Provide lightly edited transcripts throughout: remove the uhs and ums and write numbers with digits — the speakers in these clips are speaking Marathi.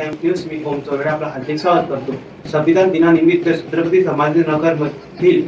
टाइम्स न्यूज मी ओम चौरे आपला हार्दिक स्वागत करतो. संविधान दिनानिमित्त छत्रपती संभाजीनगर मधील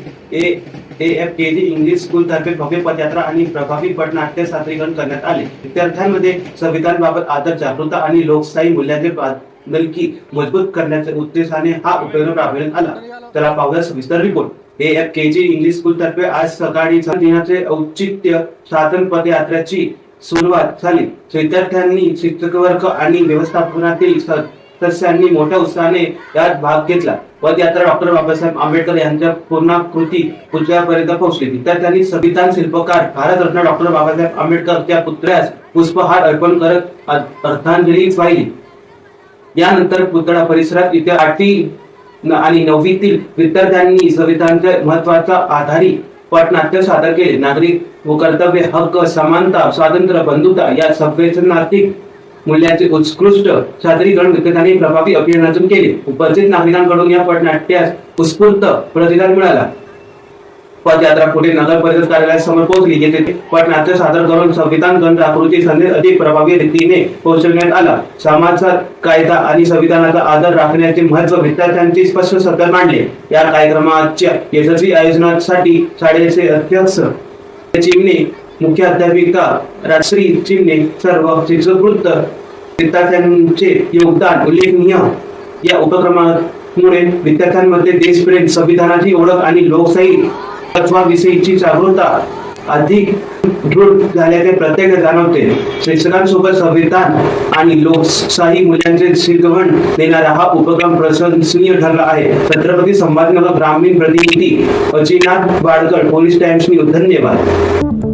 AFKG इंग्लिश स्कूल तर्फे भव्य पदयात्रा आणि प्रभावी पटनाट्य सादरीकरण करण्यात आले. विद्यार्थ्यांमध्ये संविधान बाबत आदर, जागरूकता आणि लोकशाही मूल्यांचे बांधिलकी मजबूत करण्याच्या उद्देशाने हा उपक्रम राबविण्यात आला. चला पाहूया सविस्तर रिपोर्ट. AFKG इंग्लिश स्कूल तर्फे आज सकाळी दिनाचे औचित्य साधन पदयात्रेची सुरुवात झाली. विद्यार्थ्यांनी, शिक्षक वर्ग आणि व्यवस्थापनातील सदस्यांनी मोठ्या उत्साहाने यात भाग घेतला. पदयात्रा डॉक्टर बाबासाहेब आंबेडकर यांच्या पूर्णाकृती पुतळ्यापर्यंत पोहोचली. विद्यार्थ्यांनी संविधान शिल्पकार भारतरत्न डॉक्टर बाबासाहेब आंबेडकर या पुतळ्यास पुष्पहार अर्पण करत श्रद्धांजली वाहिली. यानंतर पुतळा परिसरात इथे 8वी आणि 9वीतील विद्यार्थ्यांनी संविधानाच्या महत्त्वाचा आधारी पटनाट्य सादर केले. नागरिक व कर्तव्य, हक्क, समानता, स्वातंत्र्य, बंधुता या संवेदनात्मक मूल्यांचे उत्कृष्ट सादरीकरण विद्यार्थ्यांनी प्रभावी अभिनयातून केले. उपस्थित नागरिकांकडून या पटनाट्यास उत्स्फूर्त प्रतिसाद मिळाला. पदयात्रा पुढे नगर परिषद कार्यालयासमोर पोहोचली, जेथे पटनाट्य सादर करून संविधान जनजागृती संदेश अधिक प्रभावी रीतीने पोहोचवण्यात आला. समाजात कायदा आणि संविधानाचा आदर राखण्याचे महत्त्व विद्यार्थ्यांची स्पष्ट सत्य मांडले. या कार्यक्रमाच्या यशस्वी आयोजनासाठी शाळेचे अध्यक्ष चिमणे, मुख्य अध्यापिका राजश्री चिमणे, सर्व शिक्षक विद्यार्थ्यांचे योगदान उल्लेखनीय. या उपक्रमामुळे विद्यार्थ्यांमध्ये देशप्रेम, संविधानाची ओळख आणि लोकशाही तत्वाविषयीची जागरूकता अधिक दृढ झाल्याचे प्रत्येक जाणवते. शिक्षकांसोबत संविधान आणि लोकशाही मूल्यांचे शिकवण देणारा हा उपक्रम प्रशंसनीय ठरला आहे. छत्रपती संभाजीनगर ग्रामीण प्रतिनिधी अजिनाथ बाळकर, पोलीस टाइम्स न्यूज. धन्यवाद.